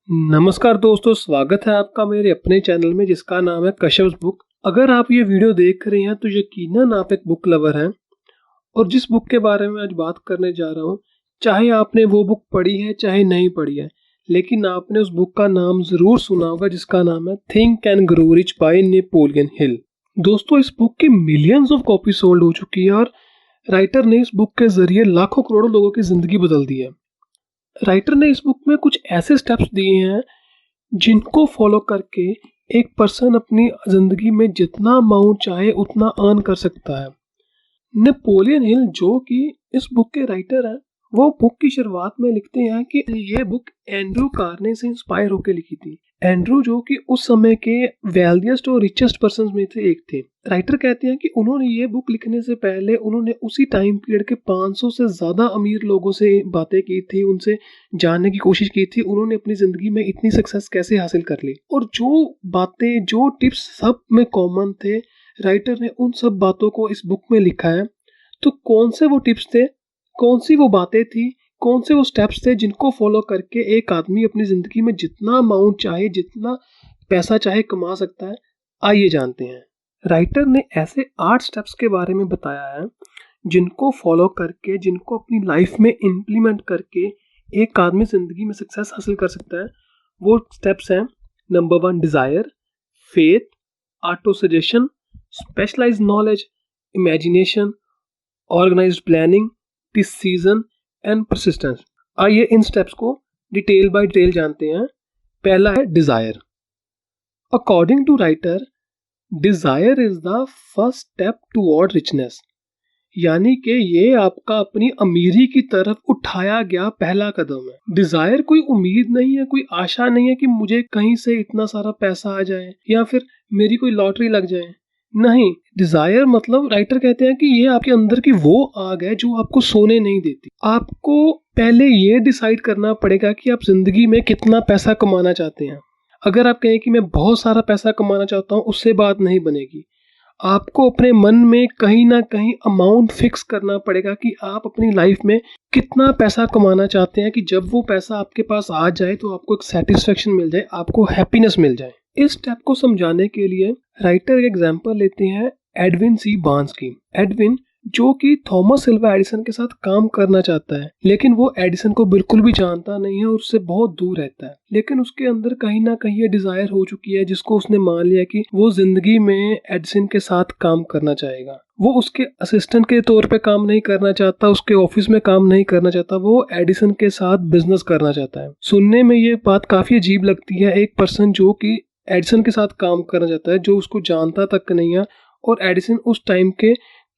नमस्कार दोस्तों, स्वागत है आपका मेरे अपने चैनल में जिसका नाम है कश्यप्स बुक। अगर आप ये वीडियो देख रहे हैं तो यकीनन आप एक बुक लवर हैं और जिस बुक के बारे में आज बात करने जा रहा हूँ, चाहे आपने वो बुक पढ़ी है चाहे नहीं पढ़ी है, लेकिन आपने उस बुक का नाम ज़रूर सुना होगा जिसका नाम है think and grow rich by Napoleon Hill. दोस्तों, इस बुक की मिलियंस ऑफ कॉपी सोल्ड हो चुकी है और राइटर ने इस बुक के ज़रिए लाखों करोड़ों लोगों की ज़िंदगी बदल दी है। राइटर ने इस बुक में कुछ ऐसे स्टेप्स दिए हैं जिनको फॉलो करके एक पर्सन अपनी ज़िंदगी में जितना अमाउंट चाहे उतना अर्न कर सकता है। नेपोलियन हिल जो कि इस बुक के राइटर हैं, वो बुक की शुरुआत में लिखते हैं कि ये बुक एंड्रू कार्ने से इंस्पायर होकर लिखी थी। एंड्रू जो कि उस समय के वेल्दिएस्ट और रिचेस्ट पर्सन में से एक थे। राइटर कहते हैं कि उन्होंने ये बुक लिखने से पहले उन्होंने उसी टाइम पीरियड के 500 से ज़्यादा अमीर लोगों से बातें की थी, उनसे जानने की कोशिश की थी उन्होंने अपनी ज़िंदगी में इतनी सक्सेस कैसे हासिल कर ली। और जो बातें, जो टिप्स सब में कॉमन थे, राइटर ने उन सब बातों को इस बुक में लिखा है। तो कौन से वो टिप्स थे, कौन सी वो बातें थी, कौन से वो स्टेप्स थे जिनको फॉलो करके एक आदमी अपनी ज़िंदगी में जितना अमाउंट चाहे, जितना पैसा चाहे कमा सकता है, आइए जानते हैं। राइटर ने ऐसे 8 स्टेप्स के बारे में बताया है जिनको फॉलो करके, जिनको अपनी लाइफ में इम्प्लीमेंट करके एक आदमी ज़िंदगी में सक्सेस हासिल कर सकता है। वो स्टेप्स हैं: number 1 desire, faith, auto suggestion, specialised knowledge, imagination, organised planning, decision and persistence. आइए इन स्टेप्स को डिटेल बाय डिटेल जानते हैं। पहला है desire. According to writer, desire is the first step toward richness, यानी कि ये आपका अपनी अमीरी की तरफ उठाया गया पहला कदम है। डिज़ायर कोई उम्मीद नहीं है, कोई आशा नहीं है कि मुझे कहीं से इतना सारा पैसा आ जाए या फिर मेरी कोई लॉटरी लग जाए। नहीं, डिज़ायर मतलब राइटर कहते हैं कि ये आपके अंदर की वो आग है जो आपको सोने नहीं देती। आपको पहले ये डिसाइड करना पड़ेगा कि आप जिंदगी में कितना पैसा कमाना चाहते हैं। अगर आप कहें कि मैं बहुत सारा पैसा कमाना चाहता हूँ, उससे बात नहीं बनेगी। आपको अपने मन में कहीं ना कहीं अमाउंट फिक्स करना पड़ेगा कि आप अपनी लाइफ में कितना पैसा कमाना चाहते हैं कि जब वो पैसा आपके पास आ जाए तो आपको एक सेटिस्फेक्शन मिल जाए, आपको हैप्पीनेस मिल जाए। इस स्टेप को समझाने के लिए राइटर एक एग्जाम्पल लेते हैं एडविन सी बार्न्स की। एडविन जो कि थॉमस अल्वा एडिसन के साथ काम करना चाहता है, लेकिन वो एडिसन को बिल्कुल भी जानता नहीं है और उससे बहुत दूर रहता है। लेकिन उसके अंदर कहीं ना कहीं ये डिजायर हो चुकी है जिसको उसने मान लिया कि वो जिंदगी में एडिसन के साथ काम करना चाहेगा। वो उसके असिस्टेंट के तौर पे काम नहीं करना चाहता, उसके ऑफिस में काम नहीं करना चाहता, वो एडिसन के साथ बिजनेस करना चाहता है। सुनने में ये बात काफी अजीब लगती है, एक पर्सन जो कि एडिसन के साथ काम करना चाहता है, जो उसको जानता तक नहीं है, और एडिसन उस टाइम के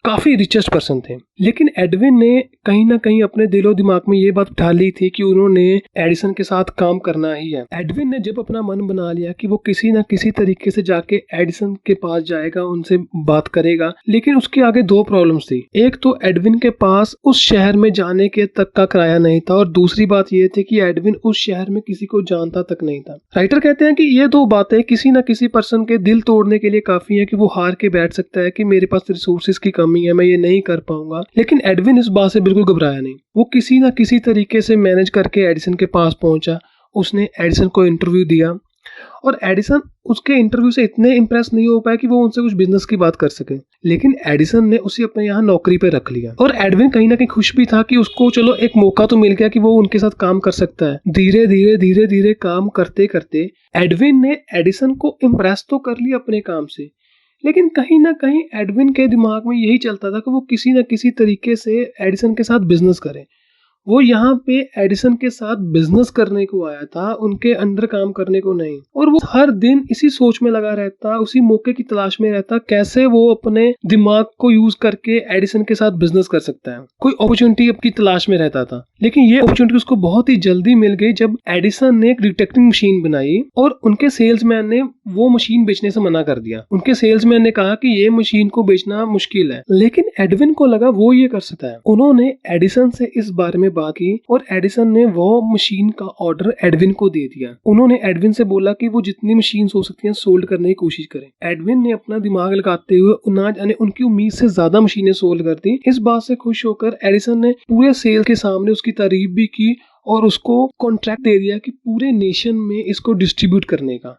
काफ़ी रिचेस्ट पर्सन थे। लेकिन एडविन ने कहीं ना कहीं अपने दिलो दिमाग में ये बात उठा ली थी कि उन्होंने एडिसन के साथ काम करना ही है। एडविन ने जब अपना मन बना लिया कि वो किसी ना किसी तरीके से जाके एडिसन के पास जाएगा, उनसे बात करेगा, लेकिन उसके आगे 2 प्रॉब्लम्स थी। एक तो एडविन के पास उस शहर में जाने के तक का किराया नहीं था, और दूसरी बात ये थी कि एडविन उस शहर में किसी को जानता तक नहीं था। राइटर कहते हैं कि ये 2 बातें किसी ना किसी पर्सन के दिल तोड़ने के लिए काफी है कि वो हार के बैठ सकता है कि मेरे पास रिसोर्सेज की कमी है, मैं ये नहीं कर पाऊंगा। लेकिन एडविन इस बात से बिल्कुल घबराया नहीं। वो किसी ना किसी तरीके से मैनेज करके एडिसन के पास पहुंचा। उसने एडिसन को इंटरव्यू दिया और एडिसन उसके इंटरव्यू से इतने इंप्रेस नहीं हो पाए कि वो उनसे कुछ बिजनेस की बात कर सके। लेकिन एडिसन ने उसे अपने यहाँ नौकरी पे रख लिया और एडविन कहीं ना कहीं खुश भी था कि उसको चलो एक मौका तो मिल गया कि वो उनके साथ काम कर सकता है। धीरे धीरे काम करते करते एडविन ने एडिसन को इम्प्रेस तो कर लिया अपने काम से, लेकिन कहीं ना कहीं एडविन के दिमाग में यही चलता था कि वो किसी ना किसी तरीके से एडिसन के साथ बिजनेस करे। वो यहाँ पे एडिसन के साथ बिजनेस करने को आया था, उनके अंडर काम करने को नहीं। और वो हर दिन इसी सोच में लगा रहता, उसी मौके की तलाश में रहता, कैसे वो अपने दिमाग को यूज करके एडिसन के साथ बिजनेस कर सकता है। कोई अपॉर्चुनिटी की तलाश में रहता था, लेकिन ये अपॉर्चुनिटी उसको बहुत ही जल्दी मिल गई जब एडिसन ने एक डिटेक्टिंग मशीन बनाई और उनके सेल्समैन ने वो मशीन बेचने से मना कर दिया। उनके सेल्समैन ने कहा कि ये मशीन को बेचना मुश्किल है, लेकिन एडविन को लगा वो ये कर सकता है। उन्होंने एडिसन से इस बारे में बात की और एडिसन ने वो मशीन का ऑर्डर एडविन को दे दिया। उन्होंने एडविन से बोला कि वो जितनी मशीन हो सकती हैं सोल्ड करने की कोशिश करें। एडविन ने अपना दिमाग लगाते हुए ना जाने उनकी उम्मीद से ज्यादा मशीनें सोल्ड कर दी। इस बात से खुश होकर एडिसन ने पूरे सेल के सामने उसकी तारीफ भी की और उसको कॉन्ट्रैक्ट दे दिया कि पूरे नेशन में इसको डिस्ट्रीब्यूट करने का।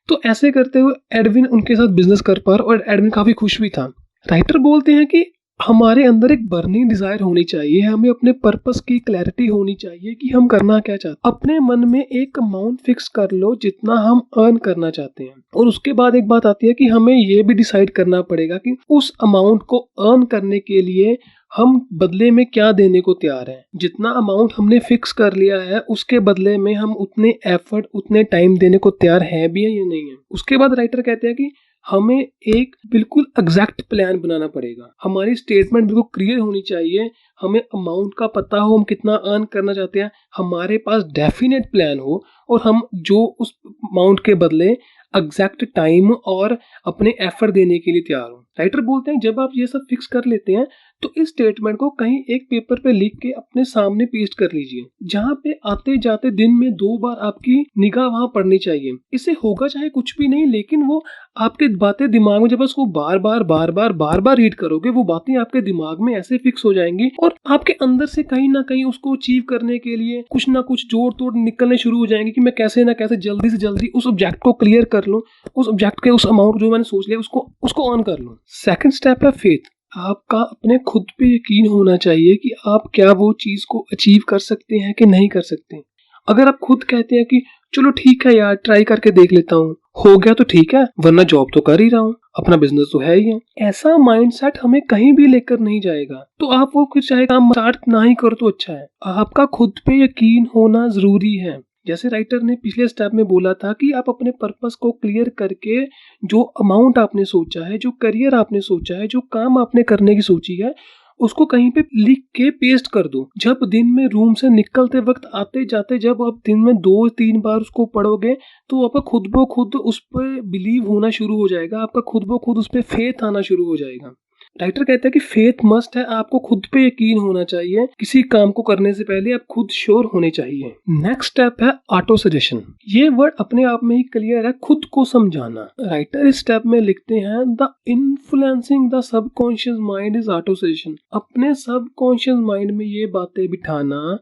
तो ऐसे करते हुए एडविन उनके साथ बिजनेस कर पा और एडविन काफी खुश भी था। राइटर बोलते हैं कि हमारे अंदर एक बर्निंग डिजायर होनी चाहिए, हमें अपने पर्पस की क्लैरिटी होनी चाहिए कि हम करना क्या चाहते हैं। अपने मन में एक अमाउंट फिक्स कर लो जितना हम अर्न करना चाहते हैं, और उसके बाद एक बात आती है कि हमें ये भी डिसाइड करना पड़ेगा कि उस अमाउंट को अर्न करने के लिए हम बदले में क्या देने को तैयार हैं। जितना अमाउंट हमने फिक्स कर लिया है उसके बदले में हम उतने एफर्ट उतने टाइम देने को तैयार है भी है या नहीं है। उसके बाद राइटर कहते हैं कि हमें एक बिल्कुल एग्जैक्ट प्लान बनाना पड़ेगा। हमारी स्टेटमेंट बिल्कुल क्लियर होनी चाहिए, हमें अमाउंट का पता हो हम कितना अर्न करना चाहते हैं, हमारे पास डेफिनेट प्लान हो और हम जो उस अमाउंट के बदले एग्जैक्ट टाइम और अपने एफर्ट देने के लिए तैयार हो। राइटर बोलते हैं जब आप ये सब फिक्स कर लेते हैं तो इस स्टेटमेंट को कहीं एक पेपर पे लिख के अपने सामने पेस्ट कर लीजिए, जहाँ पे आते जाते दिन में 2 बार आपकी निगाह वहां पड़नी चाहिए। इससे होगा चाहे कुछ भी नहीं, लेकिन वो आपके बातें दिमाग में जब उसको बार बार रीड करोगे वो बातें आपके दिमाग में ऐसे फिक्स हो जाएंगी और आपके अंदर से कहीं ना कहीं उसको अचीव करने के लिए कुछ ना कुछ जोड़ तोड़ निकलने शुरू हो जाएंगे कि मैं कैसे ना कैसे जल्दी से जल्दी उस ऑब्जेक्ट को क्लियर कर लूं, उस ऑब्जेक्ट के उस अमाउंट जो मैंने सोच लिया उसको अर्न कर लूं। सेकंड स्टेप है फेथ। आपका अपने खुद पे यकीन होना चाहिए कि आप क्या वो चीज को अचीव कर सकते हैं कि नहीं कर सकते। अगर आप खुद कहते हैं कि चलो ठीक है यार ट्राई करके देख लेता हूँ, हो गया तो ठीक है वरना जॉब तो कर ही रहा हूँ, अपना बिजनेस तो है ही है, ऐसा माइंडसेट हमें कहीं भी लेकर नहीं जाएगा। तो आप वो कुछ चाहे काम स्टार्ट ना ही करो तो अच्छा है। आपका खुद पे यकीन होना जरूरी है। जैसे राइटर ने पिछले स्टेप में बोला था कि आप अपने पर्पस को क्लियर करके जो अमाउंट आपने सोचा है, जो करियर आपने सोचा है, जो काम आपने करने की सोची है, उसको कहीं पे लिख के पेस्ट कर दो। जब दिन में रूम से निकलते वक्त आते जाते जब आप दिन में 2-3 बार उसको पढ़ोगे तो आपका खुद ब खुद उस पर बिलीव होना शुरू हो जाएगा, आपका खुद ब खुद उस पर फेथ आना शुरू हो जाएगा। राइटर कहता है कि फेथ मस्ट है, आपको खुद पे यकीन होना चाहिए। किसी काम को करने से पहले आप खुद श्योर होने चाहिए। नेक्स्ट स्टेप है ऑटो सजेशन। ये वर्ड अपने आप में ही क्लियर है, खुद को समझाना। राइटर इस स्टेप में लिखते हैं the influencing the subconscious mind is auto suggestion. अपने सबकॉन्शियस माइंड में ये बातें बिठाना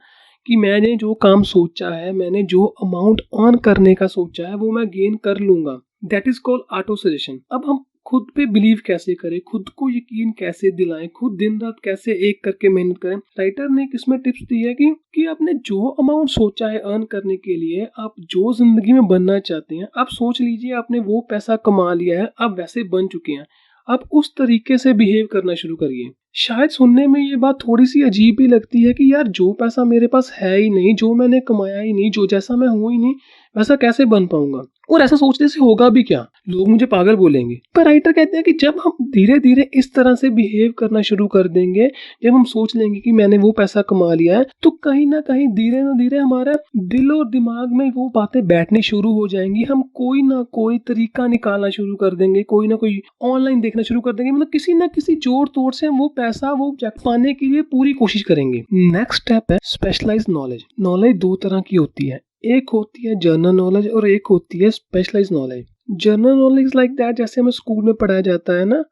कि मैंने जो काम सोचा है, मैंने जो अमाउंट अर्न करने का सोचा है वो मैं गेन कर लूंगा, that is called auto suggestion. अब हम खुद पे बिलीव कैसे करें, खुद को यकीन कैसे दिलाएं, खुद दिन रात कैसे एक करके मेहनत करें। राइटर ने इसमें टिप्स दी है कि आपने जो अमाउंट सोचा है अर्न करने के लिए, आप जो जिंदगी में बनना चाहते हैं, आप सोच लीजिए आपने वो पैसा कमा लिया है, आप वैसे बन चुके हैं, आप उस तरीके से बिहेव करना शुरू करिए। शायद सुनने में ये बात थोड़ी सी अजीब भी लगती है कि यार जो पैसा मेरे पास है ही नहीं, जो मैंने कमाया ही नहीं, जो जैसा मैं हूं ही नहीं, वैसा कैसे बन पाऊंगा, और ऐसा सोचने से होगा भी क्या, लोग मुझे पागल बोलेंगे। पर राइटर कहते हैं कि जब हम धीरे धीरे इस तरह से बिहेव करना शुरू कर देंगे, जब हम सोच लेंगे कि मैंने वो पैसा कमा लिया है, तो कहीं ना कहीं धीरे ना धीरे हमारा दिल और दिमाग में वो बातें बैठनी शुरू हो जाएंगी। हम कोई ना कोई तरीका निकालना शुरू कर देंगे, कोई ना कोई ऑनलाइन देखना शुरू कर देंगे, मतलब किसी ना किसी जोड़ तोड़ से हम वो पैसा वो ऑब्जेक्ट पाने के लिए पूरी कोशिश करेंगे। नेक्स्ट स्टेप है स्पेशलाइज्ड नॉलेज। नॉलेज 2 तरह की होती है, एक होती है जनरल नॉलेज और एक होती है specialised knowledge. General knowledge like that जैसे हमें स्कूल में पढ़ाया जाता है ना,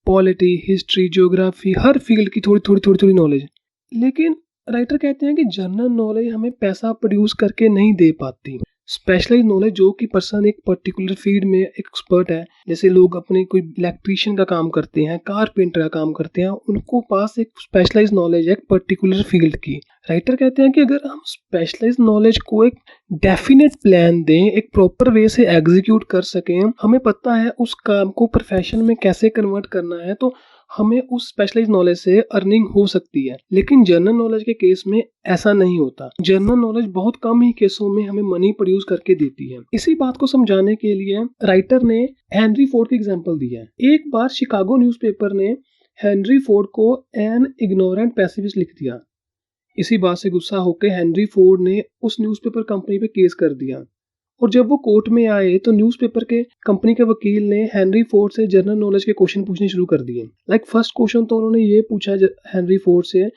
पॉलिटी, हिस्ट्री, ज्योग्राफी, हर फील्ड की थोड़ी थोड़ी नॉलेज। लेकिन राइटर कहते हैं कि जनरल नॉलेज हमें पैसा प्रोड्यूस करके नहीं दे पाती। स्पेशलाइज्ड नॉलेज जो कि पर्सन एक पर्टिकुलर फील्ड में एक्सपर्ट है, जैसे लोग अपने कोई इलेक्ट्रीशियन का काम करते हैं, कारपेंटर का काम करते हैं, उनको पास एक स्पेशलाइज्ड नॉलेज है एक पर्टिकुलर फील्ड की। राइटर कहते हैं कि अगर हम स्पेशलाइज्ड नॉलेज को एक डेफिनेट प्लान दें, एक प्रॉपर वे से एग्जीक्यूट कर सकें, हमें पता है उस काम को प्रोफेशन में कैसे कन्वर्ट करना है, तो हमें उस स्पेशलाइज्ड नॉलेज से अर्निंग हो सकती है। लेकिन जनरल नॉलेज के केस में ऐसा नहीं होता। जनरल नॉलेज बहुत कम ही केसों में हमें मनी प्रोड्यूस करके देती है। इसी बात को समझाने के लिए राइटर ने हेनरी फोर्ड की एग्जांपल दी है। एक बार शिकागो न्यूज़पेपर ने हेनरी फोर्ड को एन इग्नोरेंट पैसिविस्ट लिख दिया। इसी बात से गुस्सा होकर हेनरी फोर्ड ने उस न्यूज़पेपर कंपनी पे केस कर दिया और जब वो कोर्ट में आए तो न्यूज़पेपर के कंपनी के वकील ने हेनरी फोर्ड से जनरल नॉलेज के क्वेश्चन पूछने शुरू कर दिए। फर्स्ट क्वेश्चन तो उन्होंने ये पूछा हेनरी फोर्ड से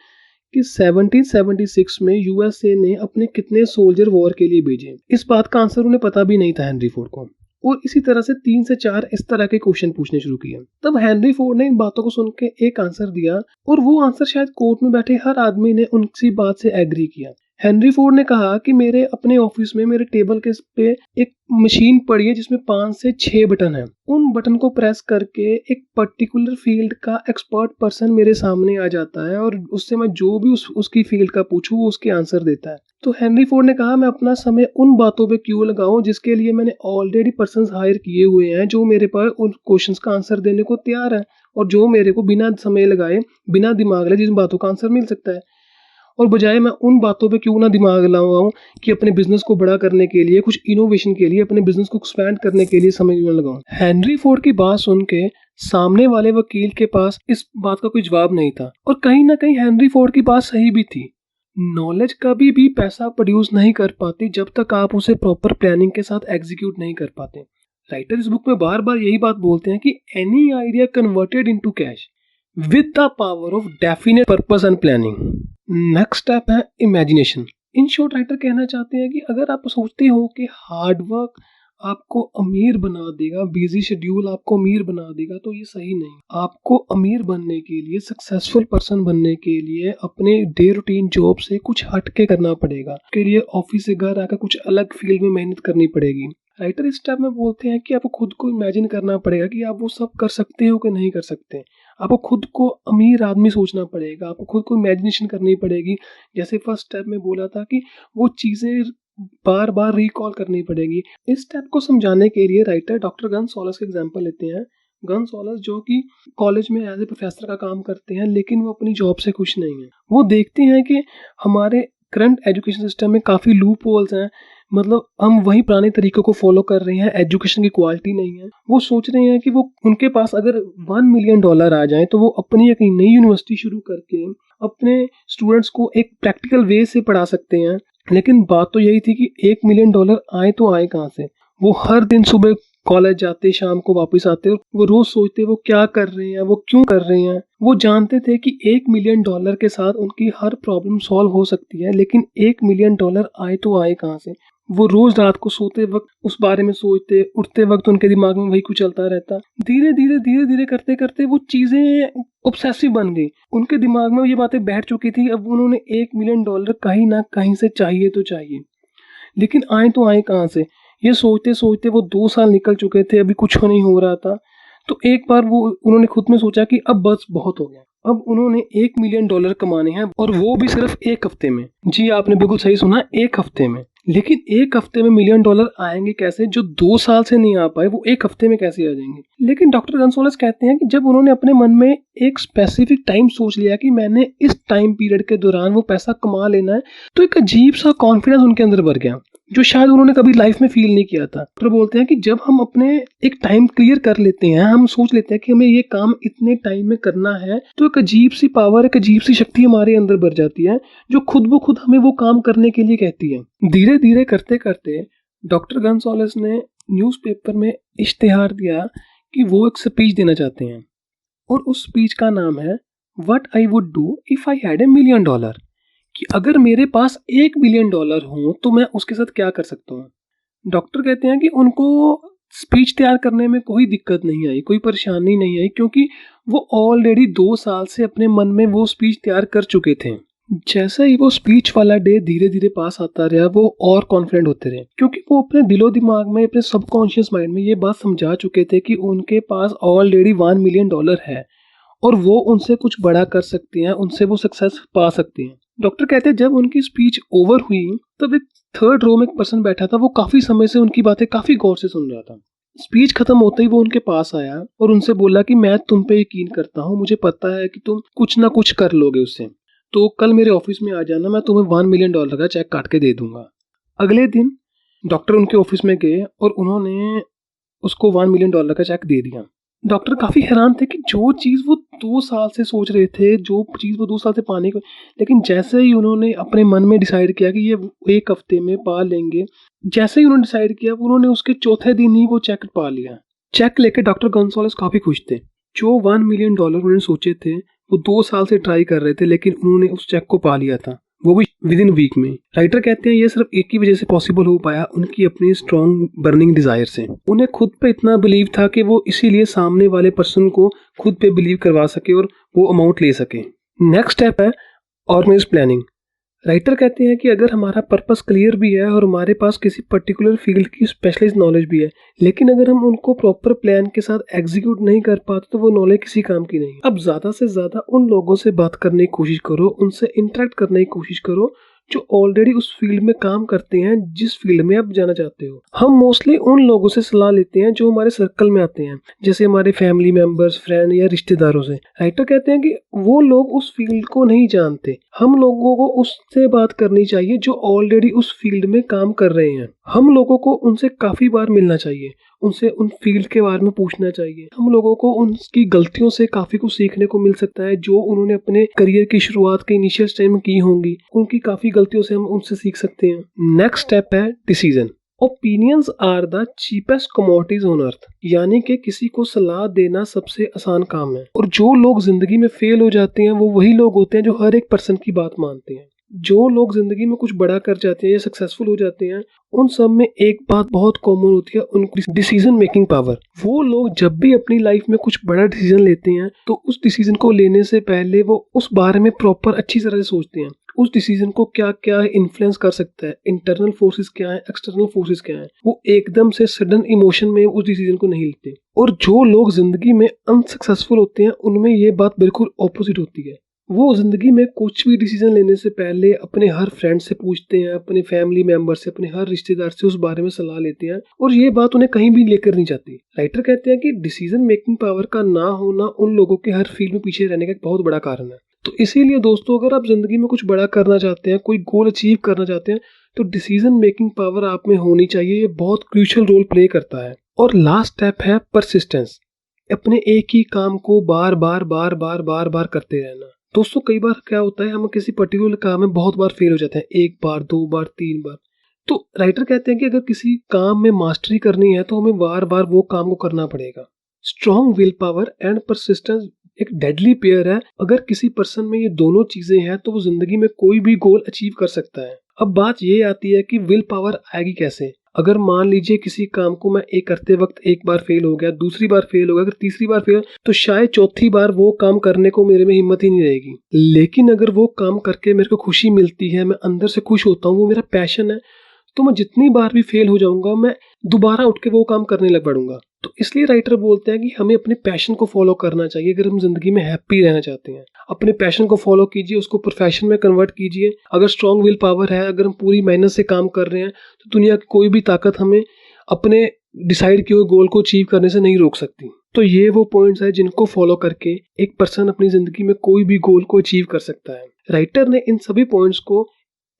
कि 1776 में यूएसए ने अपने कितने सोल्जर वॉर के लिए भेजे। इस बात का आंसर उन्हें पता भी नहीं था हेनरी फोर्ड को। और इसी तरह से 3 से 4 इस तरह के क्वेश्चन पूछने शुरू किए। तब हेनरी फोर्ड ने इन बातों को सुन के एक आंसर दिया और वो आंसर शायद कोर्ट में बैठे हर आदमी ने उनकी बात से एग्री किया। हेनरी फोर्ड ने कहा कि मेरे अपने ऑफिस में मेरे टेबल के पे एक मशीन पड़ी है जिसमें 5 से 6 बटन है। उन बटन को प्रेस करके एक पर्टिकुलर फील्ड का एक्सपर्ट पर्सन मेरे सामने आ जाता है और उससे मैं जो भी उसकी फील्ड का पूछूं वो उसके आंसर देता है। तो हेनरी फोर्ड ने कहा मैं अपना समय उन बातों पे क्यों लगाऊं जिसके लिए मैंने ऑलरेडी पर्सन्स हायर किए हुए हैं जो मेरे पास उन क्वेश्चंस का आंसर देने को तैयार है और जो मेरे को बिना समय लगाए बिना दिमाग लगाए जिन बातों का आंसर मिल सकता है। और बजाय मैं उन बातों पे क्यों ना दिमाग लगाऊं कि अपने बिजनेस को बड़ा करने के लिए, कुछ इनोवेशन के लिए, अपने बिजनेस को एक्सपैंड करने के लिए समय क्यों ना लगाऊं। हेनरी फोर्ड की बात सुन के सामने वाले वकील के पास इस बात का कोई जवाब नहीं था और कहीं ना कहीं हेनरी फोर्ड की बात सही भी थी। नॉलेज कभी भी पैसा प्रोड्यूस नहीं कर पाती जब तक आप उसे प्रॉपर प्लानिंग के साथ एग्जीक्यूट नहीं कर पाते। राइटर इस बुक में बार बार यही बात बोलते हैं कि any idea converted into cash with the power of definite purpose and planning. Next step है इमेजिनेशन। इन शॉर्ट राइटर कहना चाहते हैं कि अगर आप सोचते हो कि हार्ड वर्क आपको अमीर बना देगा, बिजी शेड्यूल आपको अमीर बना देगा, तो ये सही नहीं। आपको अमीर बनने के लिए, सक्सेसफुल पर्सन बनने के लिए अपने डे रूटीन जॉब से कुछ हट के करना पड़ेगा। के लिए ऑफिस से घर आकर कुछ अलग फील्ड में मेहनत करनी पड़ेगी। राइटर इस स्टेप में बोलते हैं कि आपको खुद को इमेजिन करना पड़ेगा कि आप वो सब कर सकते हो कि नहीं कर सकते। आपको खुद को अमीर आदमी सोचना पड़ेगा, आपको खुद को इमेजिनेशन करनी पड़ेगी। जैसे फर्स्ट स्टेप में बोला था कि वो चीज़ें बार बार रिकॉल करनी पड़ेगी। इस स्टेप को समझाने के लिए राइटर डॉक्टर गन सॉलस का एग्जाम्पल लेते हैं। गन सॉलस जो कि कॉलेज में एज ए प्रोफेसर का काम करते हैं लेकिन वो अपनी जॉब से खुश नहीं है। वो देखते हैं कि हमारे करंट एजुकेशन सिस्टम में काफ़ी लूप होल्स हैं, मतलब हम वही पुराने तरीकों को फॉलो कर रहे हैं, एजुकेशन की क्वालिटी नहीं है। वो सोच रहे हैं कि वो उनके पास अगर $1 मिलियन आ जाए तो वो अपनी एक नई यूनिवर्सिटी शुरू करके अपने स्टूडेंट्स को एक प्रैक्टिकल वे से पढ़ा सकते हैं। लेकिन बात तो यही थी कि $1 मिलियन आए तो आए कहाँ से। वो हर दिन सुबह कॉलेज जाते, शाम को वापस आते और वो रोज सोचते वो क्या कर रहे हैं, वो क्यों कर रहे हैं। वो जानते थे कि $1 मिलियन के साथ उनकी हर प्रॉब्लम सॉल्व हो सकती है, लेकिन $1 मिलियन आए तो आए कहाँ से। वो रोज रात को सोते वक्त उस बारे में सोचते, उठते वक्त उनके दिमाग में वही कुछ चलता रहता। धीरे धीरे करते करते वो चीजें ऑब्सेसिव बन गई। उनके दिमाग में ये बातें बैठ चुकी थी। अब उन्होंने $1 मिलियन कहीं ना कहीं से चाहिए तो चाहिए, लेकिन आए तो आए कहाँ से। ये सोचते सोचते वो 2 साल निकल चुके थे, अभी कुछ नहीं हो रहा था। तो एक बार उन्होंने खुद में सोचा कि अब बस बहुत हो गया। अब उन्होंने $1 मिलियन कमाने हैं और वो भी सिर्फ 1 हफ्ते में। जी आपने बिल्कुल सही सुना, 1 हफ्ते में। लेकिन 1 हफ्ते में $1 मिलियन आएंगे कैसे? जो 2 साल से नहीं आ पाए वो 1 हफ्ते में कैसे आ जाएंगे? लेकिन डॉक्टर गंसोलस कहते हैं कि जब उन्होंने अपने मन में एक स्पेसिफिक टाइम सोच लिया कि मैंने इस टाइम पीरियड के दौरान वो पैसा कमा लेना है, तो एक अजीब सा कॉन्फिडेंस उनके अंदर भर गया जो शायद उन्होंने कभी लाइफ में फील नहीं किया था। तो बोलते हैं कि जब हम अपने एक टाइम क्लियर कर लेते हैं, हम सोच लेते हैं कि हमें ये काम इतने टाइम में करना है, तो एक अजीब सी पावर, एक अजीब सी शक्ति हमारे अंदर भर जाती है जो खुद ब खुद हमें वो काम करने के लिए कहती है। धीरे धीरे करते करते डॉक्टर गंसोलस ने न्यूज़पेपर में इश्तिहार दिया कि वो एक स्पीच देना चाहते हैं और उस स्पीच का नाम है what I would do if I had $1 million, कि अगर मेरे पास $1 मिलियन हो तो मैं उसके साथ क्या कर सकता हूँ। डॉक्टर कहते हैं कि उनको स्पीच तैयार करने में कोई दिक्कत नहीं आई, कोई परेशानी नहीं आई, क्योंकि वो ऑलरेडी 2 साल से अपने मन में वो स्पीच तैयार कर चुके थे। जैसे ही वो स्पीच वाला डे धीरे धीरे पास आता रहा, वो और कॉन्फिडेंट होते रहे, क्योंकि वो अपने दिलो दिमाग में, अपने सबकॉन्शियस माइंड में ये बात समझा चुके थे कि उनके पास ऑलरेडी $1 मिलियन है और वो उनसे कुछ बड़ा कर सकते हैं, उनसे वो सक्सेस पा सकते हैं। डॉक्टर कहते हैं जब उनकी स्पीच ओवर हुई तब एक 3rd रो में एक पर्सन बैठा था। वो काफी समय से उनकी बातें काफी गौर से सुन रहा था। स्पीच खत्म होते ही वो उनके पास आया और उनसे बोला कि मैं तुम पे यकीन करता हूँ, मुझे पता है कि तुम कुछ ना कुछ कर लोगे उससे, तो कल मेरे ऑफिस में आ जाना, मैं तुम्हें $1 मिलियन का चेक काट के दे दूंगा। अगले दिन डॉक्टर उनके ऑफिस में गए और उन्होंने उसको $1 मिलियन का चेक दे दिया। डॉक्टर काफ़ी हैरान थे कि जो चीज़ वो 2 साल से सोच रहे थे, जो चीज़ वो 2 साल से पाने को, लेकिन जैसे ही उन्होंने अपने मन में डिसाइड किया कि ये 1 हफ्ते में पा लेंगे, जैसे ही उन्होंने डिसाइड किया, उन्होंने उसके चौथे दिन ही वो चेक पा लिया। चेक लेके डॉक्टर गोंसाल्विस काफ़ी खुश थे। जो $1 मिलियन उन्होंने सोचे थे, वो 2 साल से ट्राई कर रहे थे, लेकिन उन्होंने उस चेक को पा लिया था, वो भी विदिन वीक में। राइटर कहते हैं ये सिर्फ एक ही वजह से पॉसिबल हो पाया, उनकी अपनी स्ट्रॉन्ग बर्निंग डिजायर से। उन्हें खुद पे इतना बिलीव था कि वो इसीलिए सामने वाले पर्सन को खुद पे बिलीव करवा सके और वो अमाउंट ले सके। नेक्स्ट स्टेप है ऑर्गेनाइज प्लानिंग। राइटर कहते हैं कि अगर हमारा पर्पस क्लियर भी है और हमारे पास किसी पर्टिकुलर फील्ड की स्पेशलाइज्ड नॉलेज भी है, लेकिन अगर हम उनको प्रॉपर प्लान के साथ एग्जीक्यूट नहीं कर पाते तो वो नॉलेज किसी काम की नहीं। अब ज़्यादा से ज़्यादा उन लोगों से बात करने की कोशिश करो, उनसे इंटरेक्ट करने की कोशिश करो जो ऑलरेडी उस फील्ड में काम करते हैं जिस फील्ड में आप जाना चाहते हो। हम मोस्टली उन लोगों से सलाह लेते हैं जो हमारे सर्कल में आते हैं, जैसे हमारे फैमिली मेंबर्स, फ्रेंड या रिश्तेदारों से। राइटर कहते हैं कि वो लोग उस फील्ड को नहीं जानते, हम लोगों को उससे बात करनी चाहिए जो ऑलरेडी उस फील्ड में काम कर रहे हैं। हम लोगों को उनसे काफ़ी बार मिलना चाहिए, उनसे उन फील्ड के बारे में पूछना चाहिए। हम लोगों को उनकी गलतियों से काफ़ी कुछ सीखने को मिल सकता है जो उन्होंने अपने करियर की शुरुआत के इनिशियल टाइम में की होंगी। उनकी काफ़ी गलतियों से हम उनसे सीख सकते हैं। नेक्स्ट स्टेप है decision. Opinions are the cheapest commodities on earth, यानी कि किसी को सलाह देना सबसे आसान काम है। और जो लोग जिंदगी में फेल हो जाते हैं वो वही लोग होते हैं जो हर एक पर्सन की बात मानते हैं। जो लोग जिंदगी में कुछ बड़ा कर जाते हैं या सक्सेसफुल हो जाते हैं, उन सब में एक बात बहुत कॉमन होती है, उनकी डिसीजन मेकिंग पावर। वो लोग जब भी अपनी लाइफ में कुछ बड़ा डिसीजन लेते हैं तो उस डिसीजन को लेने से पहले वो उस बारे में प्रॉपर अच्छी तरह से सोचते हैं। उस डिसीजन को क्या क्या इन्फ्लुएंस कर सकता है, इंटरनल फोर्सेस क्या है, एक्सटर्नल फोर्सेस क्या है। वो एकदम से सडन इमोशन में उस डिसीजन को नहीं लेते। और जो लोग जिंदगी में अनसक्सेसफुल होते हैं उनमें ये बात बिल्कुल ऑपोजिट होती है। वो जिंदगी में कुछ भी डिसीजन लेने से पहले अपने हर फ्रेंड से पूछते हैं, अपने फैमिली मेंबर से, अपने हर रिश्तेदार से उस बारे में सलाह लेते हैं और ये बात उन्हें कहीं भी लेकर नहीं जाती। राइटर कहते हैं कि डिसीजन मेकिंग पावर का ना होना उन लोगों के हर फील्ड में पीछे रहने का एक बहुत बड़ा कारण है। तो इसीलिए दोस्तों, अगर आप जिंदगी में कुछ बड़ा करना चाहते हैं, कोई गोल अचीव करना चाहते हैं, तो डिसीजन मेकिंग पावर आप में होनी चाहिए। ये बहुत क्रूशियल रोल प्ले करता है। और लास्ट स्टेप है परसिस्टेंस। अपने एक ही काम को बार बार बार बार बार बार करते रहना। दोस्तों, कई बार क्या होता है, हम किसी पर्टिकुलर काम में बहुत बार फेल हो जाते हैं, 1 बार 2 बार 3 बार। तो राइटर कहते हैं कि अगर किसी काम में मास्टरी करनी है तो हमें बार बार वो काम को करना पड़ेगा। Strong will power and persistence एक डेडली पेयर है। अगर किसी पर्सन में ये दोनों चीजें हैं तो वो जिंदगी में कोई भी गोल अचीव कर सकता है। अब बात ये आती है कि विल पावर आएगी कैसे। अगर मान लीजिए किसी काम को मैं करते वक्त 1 बार फेल हो गया, दूसरी बार फेल हो गया, अगर तीसरी बार फेल, तो शायद चौथी बार वो काम करने को मेरे में हिम्मत ही नहीं रहेगी। लेकिन अगर वो काम करके मेरे को खुशी मिलती है, मैं अंदर से खुश होता हूँ, वो मेरा पैशन है, तो मैं जितनी बार भी फेल हो जाऊंगा मैं दोबारा उठ के वो काम करने लग पड़ूंगा। तो इसलिए राइटर बोलते हैं कि हमें अपने पैशन को फॉलो करना चाहिए अगर हम जिंदगी में हैप्पी रहना चाहते हैं। अपने पैशन को फॉलो कीजिए, उसको प्रोफेशन में कन्वर्ट कीजिए। अगर स्ट्रॉन्ग विल पावर है, अगर हम पूरी मेहनत से काम कर रहे हैं, तो दुनिया की कोई भी ताकत हमें अपने डिसाइड किए हुए गोल को अचीव करने से नहीं रोक सकती। तो ये वो पॉइंट्स है जिनको फॉलो करके एक पर्सन अपनी जिंदगी में कोई भी गोल को अचीव कर सकता है। राइटर ने इन सभी पॉइंट्स को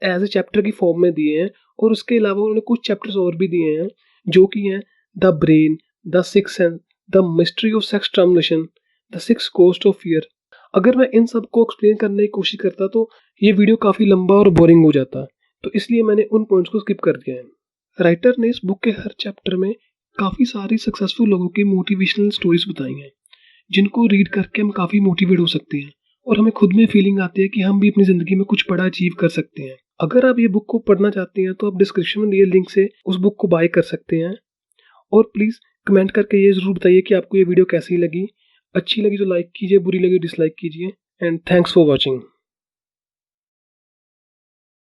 एज ए चैप्टर की फॉर्म में दिए हैं और उसके अलावा उन्होंने कुछ चैप्टर्स और भी दिए हैं जो कि हैं the brain, the sixth sense, the mystery of sex transmission, the 6 cost of fear. अगर मैं इन सब को एक्सप्लेन करने की कोशिश करता तो ये वीडियो काफ़ी लंबा और बोरिंग हो जाता, तो इसलिए मैंने उन पॉइंट्स को स्किप कर दिया है। राइटर ने इस बुक के हर चैप्टर में काफ़ी सारी सक्सेसफुल लोगों की मोटिवेशनल स्टोरीज बताई हैं जिनको रीड करके हम काफ़ी मोटिवेट हो सकते हैं और हमें खुद में फीलिंग आती है कि हम भी अपनी ज़िंदगी में कुछ बड़ा अचीव कर सकते हैं। अगर आप ये बुक को पढ़ना चाहते हैं तो आप डिस्क्रिप्शन में दिए लिंक से उस बुक को बाय कर सकते हैं। और प्लीज़ कमेंट करके ये ज़रूर बताइए कि आपको ये वीडियो कैसी लगी। अच्छी लगी तो लाइक कीजिए, बुरी लगी डिसलाइक कीजिए। And thanks for watching.